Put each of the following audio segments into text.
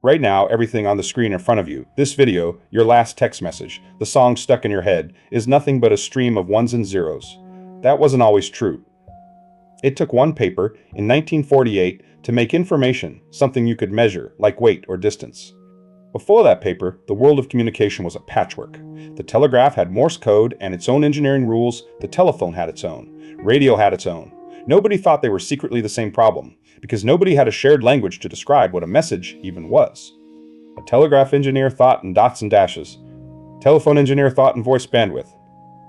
Right now, everything on the screen in front of you, this video, your last text message, the song stuck in your head, is nothing but a stream of ones and zeros. That wasn't always true. It took one paper, in 1948, to make information something you could measure, like weight or distance. Before that paper, the world of communication was a patchwork. The telegraph had Morse code and its own engineering rules, the telephone had its own, radio had its own. Nobody thought they were secretly the same problem, because nobody had a shared language to describe what a message even was. A telegraph engineer thought in dots and dashes. A telephone engineer thought in voice bandwidth.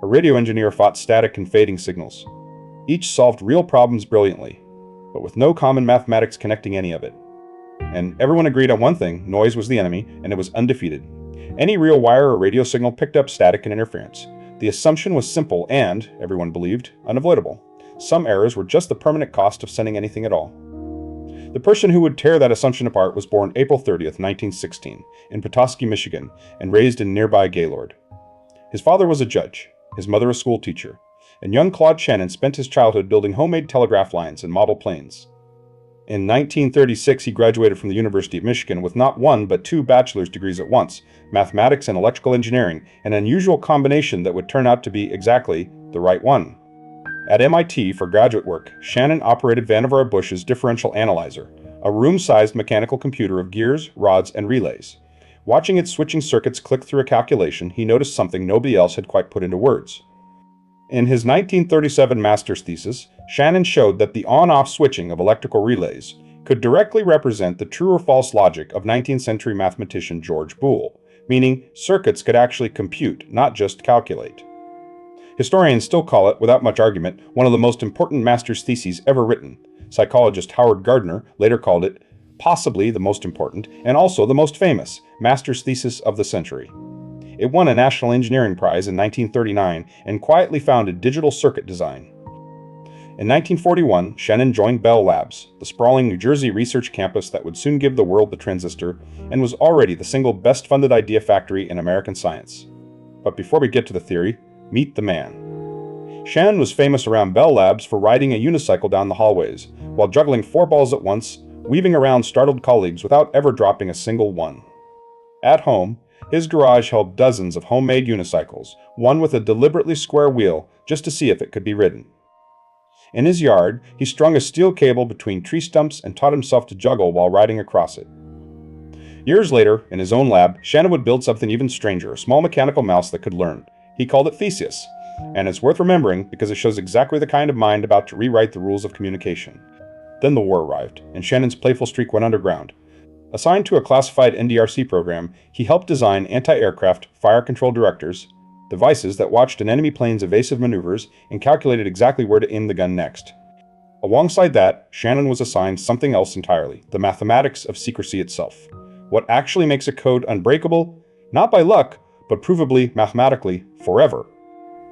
A radio engineer thought static and fading signals. Each solved real problems brilliantly, but with no common mathematics connecting any of it. And everyone agreed on one thing: noise was the enemy, and it was undefeated. Any real wire or radio signal picked up static and interference. The assumption was simple and, everyone believed, unavoidable. Some errors were just the permanent cost of sending anything at all. The person who would tear that assumption apart was born April 30th, 1916, in Petoskey, Michigan, and raised in nearby Gaylord. His father was a judge, his mother a school teacher, and young Claude Shannon spent his childhood building homemade telegraph lines and model planes. In 1936, he graduated from the University of Michigan with not one but two bachelor's degrees at once, mathematics and electrical engineering, an unusual combination that would turn out to be exactly the right one. At MIT, for graduate work, Shannon operated Vannevar Bush's differential analyzer, a room-sized mechanical computer of gears, rods, and relays. Watching its switching circuits click through a calculation, he noticed something nobody else had quite put into words. In his 1937 master's thesis, Shannon showed that the on-off switching of electrical relays could directly represent the true or false logic of 19th century mathematician George Boole, meaning circuits could actually compute, not just calculate. Historians still call it, without much argument, one of the most important master's theses ever written. Psychologist Howard Gardner later called it possibly the most important, and also the most famous, master's thesis of the century. It won a National Engineering Prize in 1939 and quietly founded digital circuit design. In 1941, Shannon joined Bell Labs, the sprawling New Jersey research campus that would soon give the world the transistor, and was already the single best-funded idea factory in American science. But before we get to the theory, meet the man. Shannon was famous around Bell Labs for riding a unicycle down the hallways, while juggling 4 balls at once, weaving around startled colleagues without ever dropping a single one. At home, his garage held dozens of homemade unicycles, one with a deliberately square wheel just to see if it could be ridden. In his yard, he strung a steel cable between tree stumps and taught himself to juggle while riding across it. Years later, in his own lab, Shannon would build something even stranger, a small mechanical mouse that could learn. He called it thesis, and it's worth remembering because it shows exactly the kind of mind about to rewrite the rules of communication. Then the war arrived, and Shannon's playful streak went underground. Assigned to a classified NDRC program, he helped design anti-aircraft fire control directors, devices that watched an enemy plane's evasive maneuvers and calculated exactly where to aim the gun next. Alongside that, Shannon was assigned something else entirely, the mathematics of secrecy itself. What actually makes a code unbreakable, not by luck, but provably, mathematically, forever.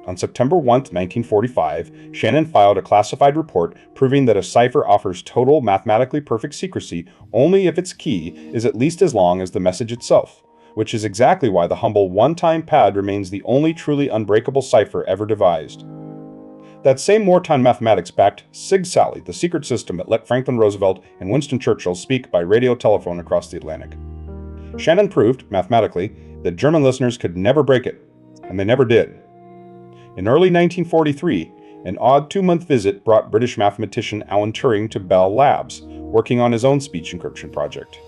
On September 1, 1945, Shannon filed a classified report proving that a cipher offers total mathematically perfect secrecy only if its key is at least as long as the message itself, which is exactly why the humble one-time pad remains the only truly unbreakable cipher ever devised. That same wartime mathematics backed SIGSALY, the secret system that let Franklin Roosevelt and Winston Churchill speak by radio telephone across the Atlantic. Shannon proved, mathematically, that German listeners could never break it, and they never did. In early 1943, an odd 2-month visit brought British mathematician Alan Turing to Bell Labs, working on his own speech encryption project.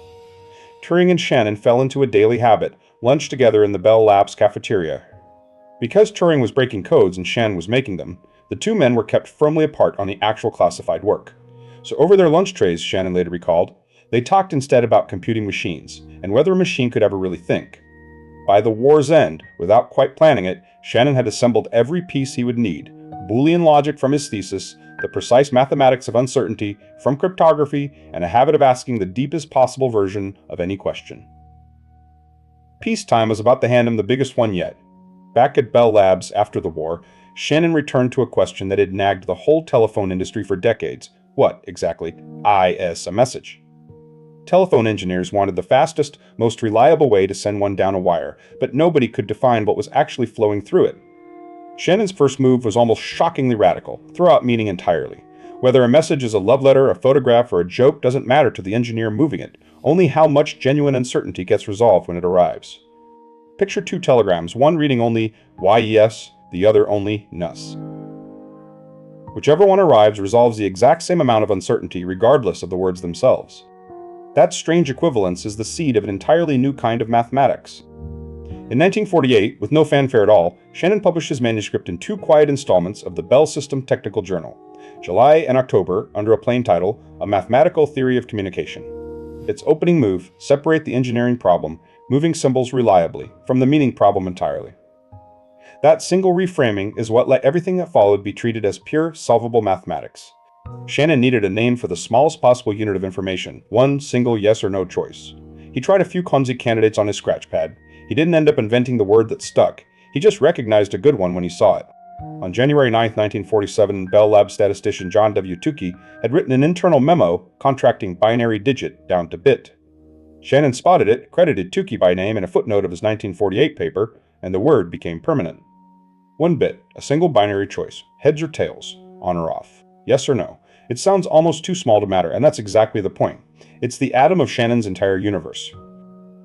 Turing and Shannon fell into a daily habit, lunched together in the Bell Labs cafeteria. Because Turing was breaking codes and Shannon was making them, the two men were kept firmly apart on the actual classified work. So over their lunch trays, Shannon later recalled, they talked instead about computing machines, and whether a machine could ever really think. By the war's end, without quite planning it, Shannon had assembled every piece he would need: Boolean logic from his thesis, the precise mathematics of uncertainty from cryptography, and a habit of asking the deepest possible version of any question. Peacetime was about to hand him the biggest one yet. Back at Bell Labs after the war, Shannon returned to a question that had nagged the whole telephone industry for decades. What, exactly, is a message? Telephone engineers wanted the fastest, most reliable way to send one down a wire, but nobody could define what was actually flowing through it. Shannon's first move was almost shockingly radical: throw out meaning entirely. Whether a message is a love letter, a photograph, or a joke doesn't matter to the engineer moving it. only how much genuine uncertainty gets resolved when it arrives. Picture two telegrams, one reading only yes, the other only nus. Whichever one arrives resolves the exact same amount of uncertainty regardless of the words themselves. That strange equivalence is the seed of an entirely new kind of mathematics. In 1948, with no fanfare at all, Shannon published his manuscript in two quiet installments of the Bell System Technical Journal, July and October, under a plain title, A Mathematical Theory of Communication. Its opening move, separate the engineering problem, moving symbols reliably, from the meaning problem entirely. That single reframing is what let everything that followed be treated as pure, solvable mathematics. Shannon needed a name for the smallest possible unit of information, one single yes or no choice. He tried a few clumsy candidates on his scratchpad. He didn't end up inventing the word that stuck. He just recognized a good one when he saw it. On January 9, 1947, Bell Lab statistician John W. Tukey had written an internal memo contracting binary digit down to bit. Shannon spotted it, credited Tukey by name in a footnote of his 1948 paper, and the word became permanent. 1 bit, a single binary choice, heads or tails, on or off, yes or no. It sounds almost too small to matter, and that's exactly the point. It's the atom of Shannon's entire universe.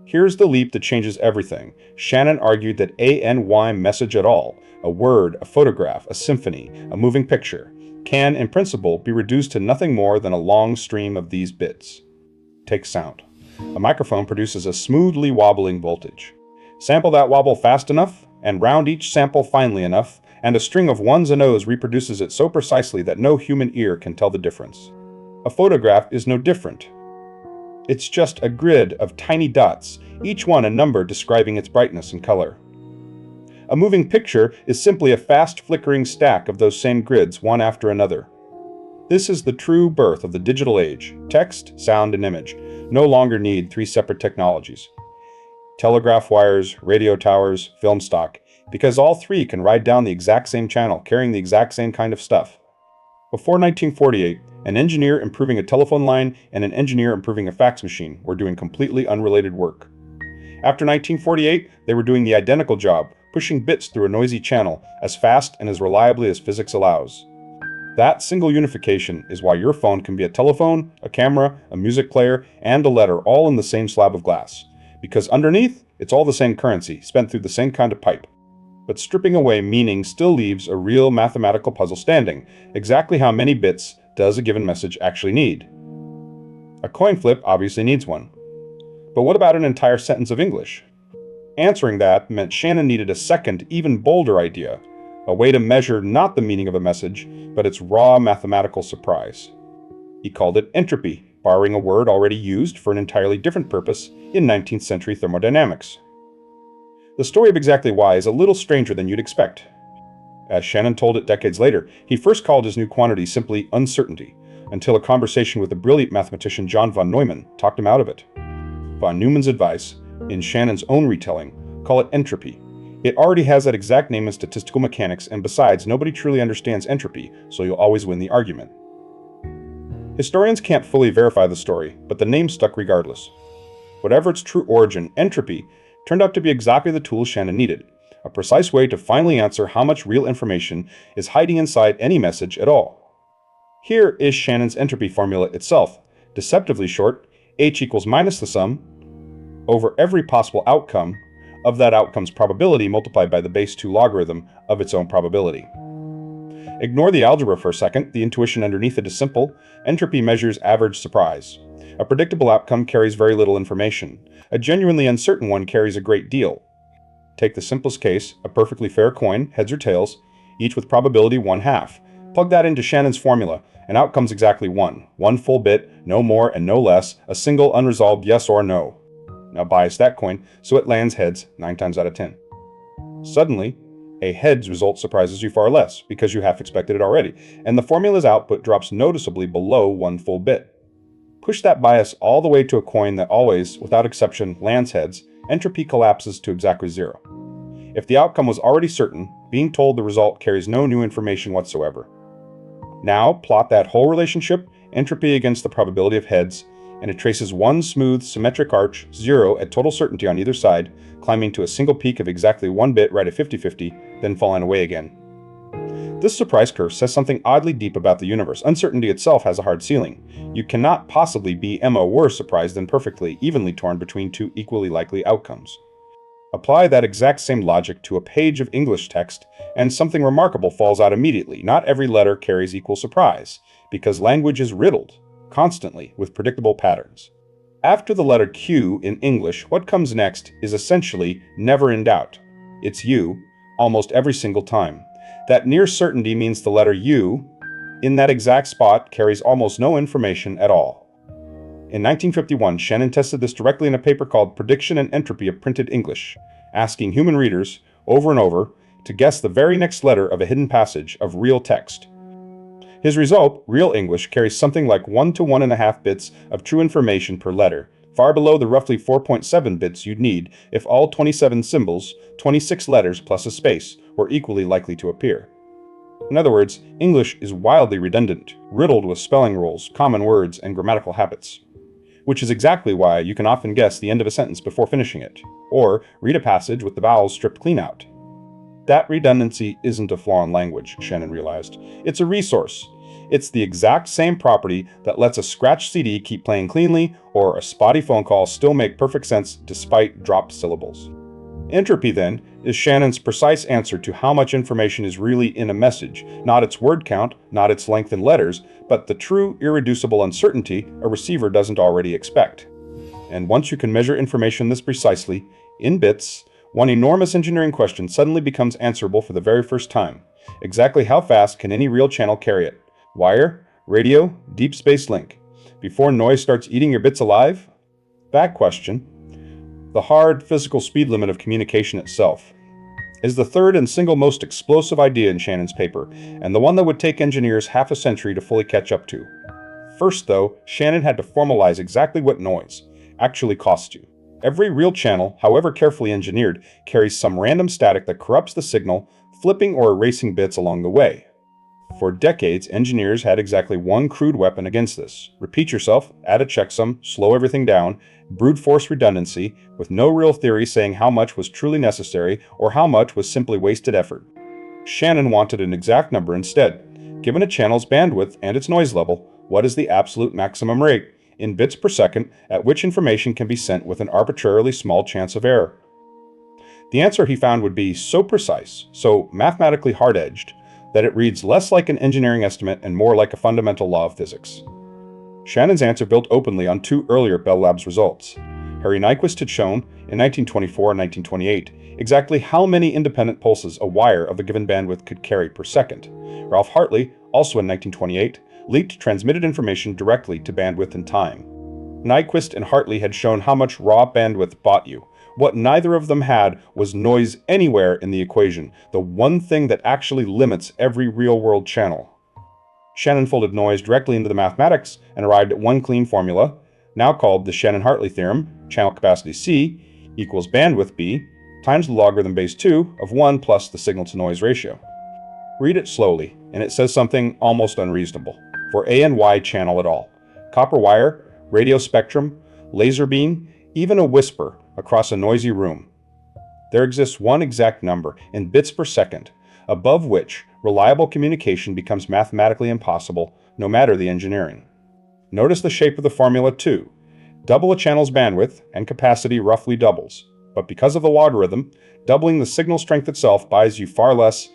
Here's the leap that changes everything. Shannon argued that ANY message at all, a word, a photograph, a symphony, a moving picture, can, in principle, be reduced to nothing more than a long stream of these bits. Take sound. A microphone produces a smoothly wobbling voltage. Sample that wobble fast enough, and round each sample finely enough, and a string of ones and O's reproduces it so precisely that no human ear can tell the difference. A photograph is no different. It's just a grid of tiny dots, each one a number describing its brightness and color. A moving picture is simply a fast flickering stack of those same grids, one after another. This is the true birth of the digital age. Text, sound, and image no longer need three separate technologies. Telegraph wires, radio towers, film stock, because all three can ride down the exact same channel, carrying the exact same kind of stuff. Before 1948, an engineer improving a telephone line and an engineer improving a fax machine were doing completely unrelated work. After 1948, they were doing the identical job, pushing bits through a noisy channel as fast and as reliably as physics allows. That single unification is why your phone can be a telephone, a camera, a music player, and a letter all in the same slab of glass. Because underneath, it's all the same currency, spent through the same kind of pipe. But stripping away meaning still leaves a real mathematical puzzle standing. Exactly how many bits does a given message actually need? A coin flip obviously needs one. But what about an entire sentence of English? Answering that meant Shannon needed a second, even bolder idea, a way to measure not the meaning of a message, but its raw mathematical surprise. He called it entropy, borrowing a word already used for an entirely different purpose in 19th century thermodynamics. The story of exactly why is a little stranger than you'd expect. As Shannon told it decades later, he first called his new quantity simply uncertainty, until a conversation with the brilliant mathematician John von Neumann talked him out of it. Von Neumann's advice, in Shannon's own retelling, call it entropy. It already has that exact name in statistical mechanics, and besides, nobody truly understands entropy, so you'll always win the argument. Historians can't fully verify the story, but the name stuck regardless. Whatever its true origin, entropy turned out to be exactly the tool Shannon needed, a precise way to finally answer how much real information is hiding inside any message at all. Here is Shannon's entropy formula itself, deceptively short, h equals minus the sum over every possible outcome of that outcome's probability multiplied by the base 2 logarithm of its own probability. Ignore the algebra for a second, the intuition underneath it is simple. Entropy measures average surprise. A predictable outcome carries very little information. A genuinely uncertain one carries a great deal. Take the simplest case, a perfectly fair coin, heads or tails, each with probability 1/2. Plug that into Shannon's formula, and out comes exactly 1. 1 full bit, no more and no less, a single unresolved yes or no. Now bias that coin so it lands heads 9 times out of 10. Suddenly, a heads result surprises you far less, because you half expected it already, and the formula's output drops noticeably below 1 full bit. Push that bias all the way to a coin that always, without exception, lands heads, entropy collapses to exactly 0. If the outcome was already certain, being told the result carries no new information whatsoever. Now, plot that whole relationship, entropy against the probability of heads, and it traces one smooth, symmetric arch, 0 at total certainty on either side, climbing to a single peak of exactly 1 bit right at 50-50, then falling away again. This surprise curve says something oddly deep about the universe. Uncertainty itself has a hard ceiling. You cannot possibly be worse surprised than perfectly evenly torn between two equally likely outcomes. Apply that exact same logic to a page of English text, and something remarkable falls out immediately. Not every letter carries equal surprise, because language is riddled, constantly, with predictable patterns. After the letter Q in English, what comes next is essentially never in doubt. It's U, almost every single time. That near certainty means the letter U, in that exact spot, carries almost no information at all. In 1951, Shannon tested this directly in a paper called Prediction and Entropy of Printed English, asking human readers, over and over, to guess the very next letter of a hidden passage of real text. His result, real English, carries something like 1 to 1.5 bits of true information per letter, far below the roughly 4.7 bits you'd need if all 27 symbols, 26 letters plus a space, were equally likely to appear. In other words, English is wildly redundant, riddled with spelling rules, common words, and grammatical habits. Which is exactly why you can often guess the end of a sentence before finishing it, or read a passage with the vowels stripped clean out. That redundancy isn't a flaw in language, Shannon realized. It's a resource. It's the exact same property that lets a scratched CD keep playing cleanly, or a spotty phone call still make perfect sense despite dropped syllables. Entropy, then, is Shannon's precise answer to how much information is really in a message, not its word count, not its length in letters, but the true, irreducible uncertainty a receiver doesn't already expect. And once you can measure information this precisely, in bits, one enormous engineering question suddenly becomes answerable for the very first time. Exactly how fast can any real channel carry it? Wire? Radio? Deep space link? Before noise starts eating your bits alive? That question, the hard, physical speed limit of communication itself, is the third and single most explosive idea in Shannon's paper, and the one that would take engineers half a century to fully catch up to. First, though, Shannon had to formalize exactly what noise actually costs you. Every real channel, however carefully engineered, carries some random static that corrupts the signal, flipping or erasing bits along the way. For decades, engineers had exactly one crude weapon against this. Repeat yourself, add a checksum, slow everything down, brute force redundancy, with no real theory saying how much was truly necessary or how much was simply wasted effort. Shannon wanted an exact number instead. Given a channel's bandwidth and its noise level, what is the absolute maximum rate, in bits per second, at which information can be sent with an arbitrarily small chance of error? The answer he found would be so precise, so mathematically hard-edged, that it reads less like an engineering estimate and more like a fundamental law of physics. Shannon's answer built openly on two earlier Bell Labs results. Harry Nyquist had shown, in 1924 and 1928, exactly how many independent pulses a wire of a given bandwidth could carry per second. Ralph Hartley, also in 1928, leaked transmitted information directly to bandwidth and time. Nyquist and Hartley had shown how much raw bandwidth bought you. What neither of them had was noise anywhere in the equation, the one thing that actually limits every real-world channel. Shannon folded noise directly into the mathematics and arrived at one clean formula, now called the Shannon-Hartley theorem, channel capacity C equals bandwidth B times the logarithm base 2 of 1 plus the signal-to-noise ratio. Read it slowly, and it says something almost unreasonable. For A and Y channel at all, copper wire, radio spectrum, laser beam, even a whisper across a noisy room, there exists one exact number in bits per second, above which reliable communication becomes mathematically impossible, no matter the engineering. Notice the shape of the formula too. Double a channel's bandwidth and capacity roughly doubles, but because of the logarithm, doubling the signal strength itself buys you far less.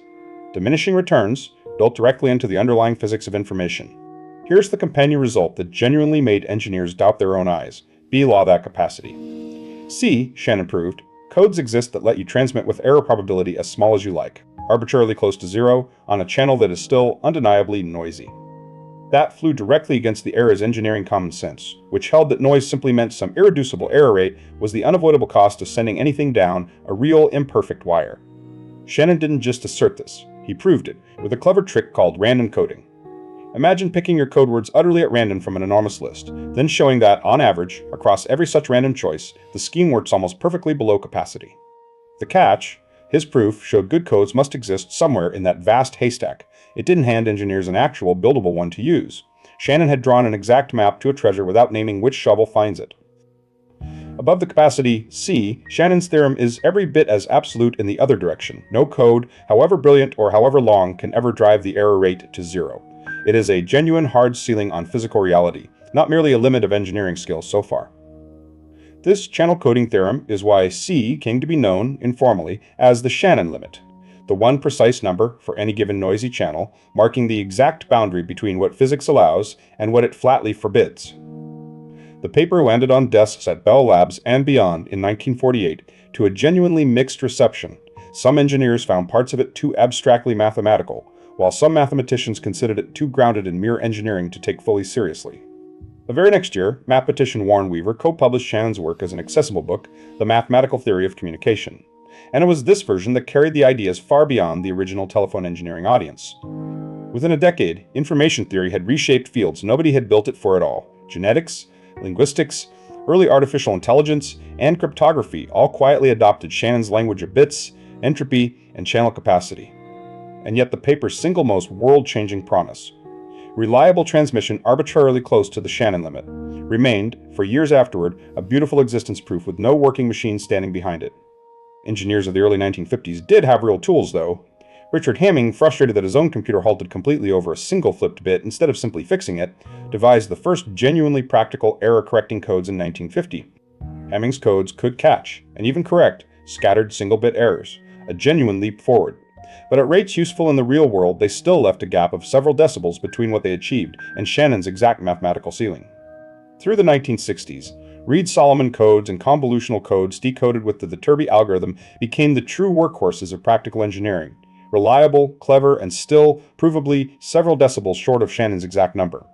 Diminishing returns, built directly into the underlying physics of information. Here's the companion result that genuinely made engineers doubt their own eyes. B law that capacity. C, Shannon proved, codes exist that let you transmit with error probability as small as you like, arbitrarily close to zero, on a channel that is still undeniably noisy. That flew directly against the era's engineering common sense, which held that noise simply meant some irreducible error rate was the unavoidable cost of sending anything down a real imperfect wire. Shannon didn't just assert this, he proved it, with a clever trick called random coding. Imagine picking your code words utterly at random from an enormous list, then showing that, on average, across every such random choice, the scheme works almost perfectly below capacity. The catch, his proof showed good codes must exist somewhere in that vast haystack. It didn't hand engineers an actual buildable one to use. Shannon had drawn an exact map to a treasure without naming which shovel finds it. Above the capacity C, Shannon's theorem is every bit as absolute in the other direction. No code, however brilliant or however long, can ever drive the error rate to zero. It is a genuine hard ceiling on physical reality, not merely a limit of engineering skills so far. This channel coding theorem is why C came to be known, informally, as the Shannon limit, the one precise number for any given noisy channel, marking the exact boundary between what physics allows and what it flatly forbids. The paper landed on desks at Bell Labs and beyond in 1948 to a genuinely mixed reception. Some engineers found parts of it too abstractly mathematical, while some mathematicians considered it too grounded in mere engineering to take fully seriously. The very next year, mathematician Warren Weaver co-published Shannon's work as an accessible book, The Mathematical Theory of Communication. And it was this version that carried the ideas far beyond the original telephone engineering audience. Within a decade, information theory had reshaped fields nobody had built it for at all. Genetics, linguistics, early artificial intelligence, and cryptography all quietly adopted Shannon's language of bits, entropy, and channel capacity. And yet the paper's single most world-changing promise, reliable transmission arbitrarily close to the Shannon limit, remained, for years afterward, a beautiful existence proof with no working machine standing behind it. Engineers of the early 1950s did have real tools, though. Richard Hamming, frustrated that his own computer halted completely over a single flipped bit instead of simply fixing it, devised the first genuinely practical error-correcting codes in 1950. Hamming's codes could catch, and even correct, scattered single-bit errors, a genuine leap forward. But at rates useful in the real world, they still left a gap of several decibels between what they achieved and Shannon's exact mathematical ceiling. Through the 1960s, Reed-Solomon codes and convolutional codes decoded with the Viterbi algorithm became the true workhorses of practical engineering, reliable, clever, and still, provably, several decibels short of Shannon's exact number.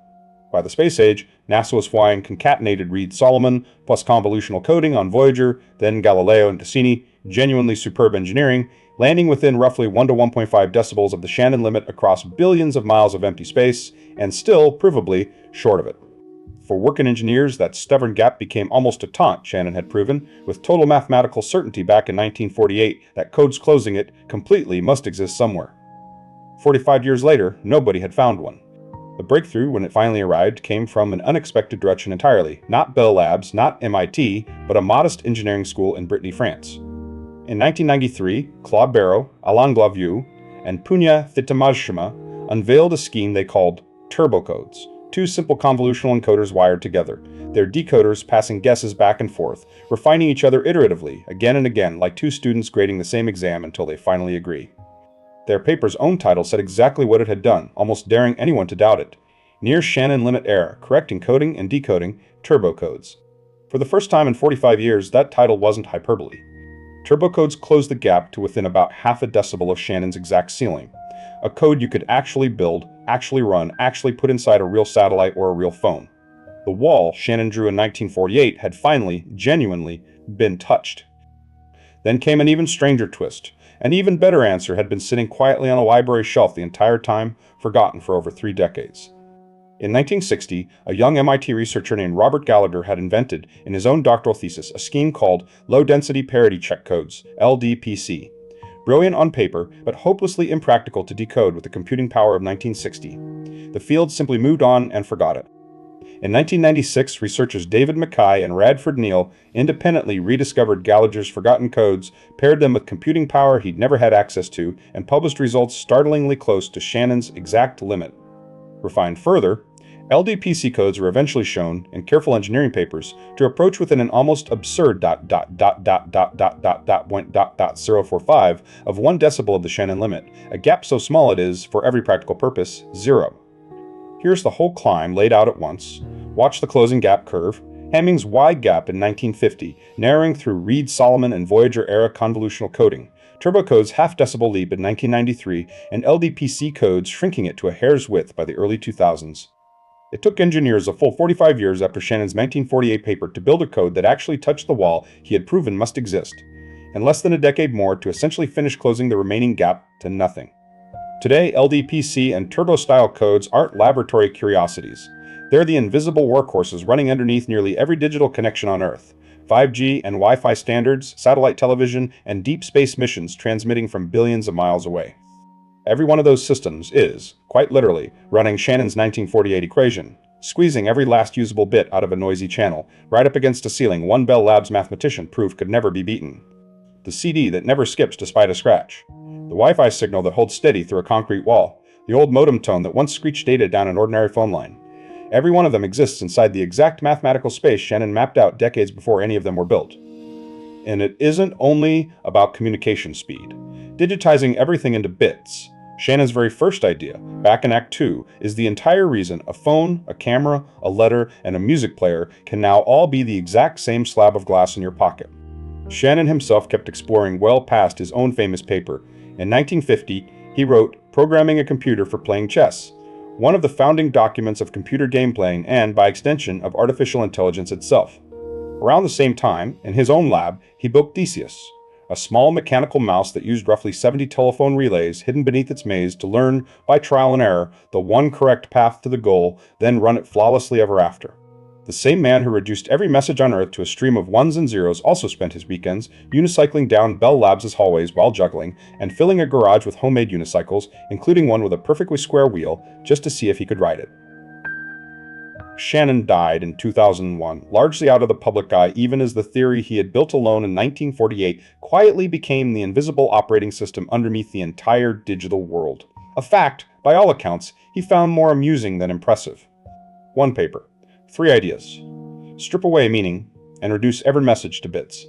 By the space age, NASA was flying concatenated Reed-Solomon plus convolutional coding on Voyager, then Galileo and Cassini, genuinely superb engineering, landing within roughly 1 to 1.5 decibels of the Shannon limit across billions of miles of empty space, and still, provably, short of it. For working engineers, that stubborn gap became almost a taunt, Shannon had proven, with total mathematical certainty back in 1948 that codes closing it completely must exist somewhere. 45 years later, nobody had found one. The breakthrough, when it finally arrived, came from an unexpected direction entirely. Not Bell Labs, not MIT, but a modest engineering school in Brittany, France. In 1993, Claude Barrow, Alain Glavieu, and Punya Thitamajshima unveiled a scheme they called turbocodes. Two simple convolutional encoders wired together, their decoders passing guesses back and forth, refining each other iteratively, again and again, like two students grading the same exam until they finally agree. Their paper's own title said exactly what it had done, almost daring anyone to doubt it. Near Shannon limit error, correct encoding and decoding, turbocodes. For the first time in 45 years, that title wasn't hyperbole. Turbocodes closed the gap to within about half a decibel of Shannon's exact ceiling. A code you could actually build, actually run, actually put inside a real satellite or a real phone. The wall Shannon drew in 1948 had finally, genuinely, been touched. Then came an even stranger twist. An even better answer had been sitting quietly on a library shelf the entire time, forgotten for over 3 decades. In 1960, a young MIT researcher named Robert Gallagher had invented, in his own doctoral thesis, a scheme called Low-Density Parity Check Codes, LDPC. Brilliant on paper, but hopelessly impractical to decode with the computing power of 1960. The field simply moved on and forgot it. In 1996, researchers David Mackay and Radford Neal independently rediscovered Gallagher's forgotten codes, paired them with computing power he'd never had access to, and published results startlingly close to Shannon's exact limit. Refined further, LDPC codes were eventually shown, in careful engineering papers, to approach within an almost absurd .045 of 1 decibel of the Shannon limit, a gap so small it is, for every practical purpose, 0. Here's the whole climb laid out at once. Watch the closing gap curve. Hamming's wide gap in 1950, narrowing through Reed-Solomon and Voyager-era convolutional coding. Turbocode's half-decibel leap in 1993, and LDPC codes shrinking it to a hair's width by the early 2000s. It took engineers a full 45 years after Shannon's 1948 paper to build a code that actually touched the wall he had proven must exist, and less than a decade more to essentially finish closing the remaining gap to nothing. Today, LDPC and turbo-style codes aren't laboratory curiosities. They're the invisible workhorses running underneath nearly every digital connection on Earth. 5G and Wi-Fi standards, satellite television, and deep space missions transmitting from billions of miles away. Every one of those systems is, quite literally, running Shannon's 1948 equation. squeezing every last usable bit out of a noisy channel, right up against a ceiling one Bell Labs mathematician proved could never be beaten. The CD that never skips despite a scratch. The Wi-Fi signal that holds steady through a concrete wall. The old modem tone that once screeched data down an ordinary phone line. Every one of them exists inside the exact mathematical space Shannon mapped out decades before any of them were built. And it isn't only about communication speed. Digitizing everything into bits. Shannon's very first idea, back in Act 2, is the entire reason a phone, a camera, a letter, and a music player can now all be the exact same slab of glass in your pocket. Shannon himself kept exploring well past his own famous paper. In 1950, he wrote Programming a Computer for Playing Chess, one of the founding documents of computer game playing and, by extension, of artificial intelligence itself. Around the same time, in his own lab, he built thesis, a small mechanical mouse that used roughly 70 telephone relays hidden beneath its maze to learn, by trial and error, the one correct path to the goal, then run it flawlessly ever after. The same man who reduced every message on Earth to a stream of ones and zeros also spent his weekends unicycling down Bell Labs' hallways while juggling and filling a garage with homemade unicycles, including one with a perfectly square wheel, just to see if he could ride it. Shannon died in 2001, largely out of the public eye, even as the theory he had built alone in 1948 quietly became the invisible operating system underneath the entire digital world. A fact, by all accounts, he found more amusing than impressive. One paper. 3 ideas. Strip away meaning and reduce every message to bits.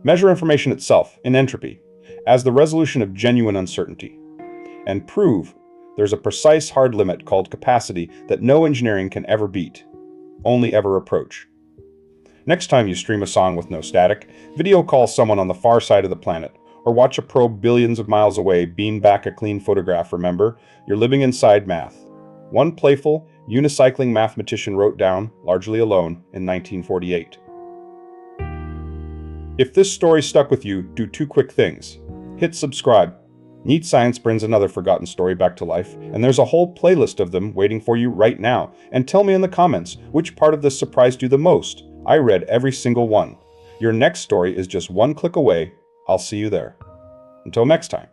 Measure information itself, in entropy, as the resolution of genuine uncertainty. And prove there's a precise hard limit called capacity that no engineering can ever beat, only ever approach. Next time you stream a song with no static, video call someone on the far side of the planet, or watch a probe billions of miles away beam back a clean photograph, remember, you're living inside math. One playful, unicycling mathematician wrote down, largely alone, in 1948. If this story stuck with you, do 2 quick things. Hit subscribe. Neat Science brings another forgotten story back to life, and there's a whole playlist of them waiting for you right now. And tell me in the comments, which part of this surprised you the most? I read every single one. Your next story is just 1 click away. I'll see you there. Until next time.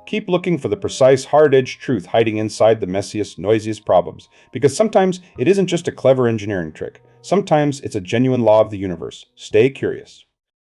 Keep looking for the precise, hard-edged truth hiding inside the messiest, noisiest problems, because sometimes it isn't just a clever engineering trick. Sometimes it's a genuine law of the universe. Stay curious.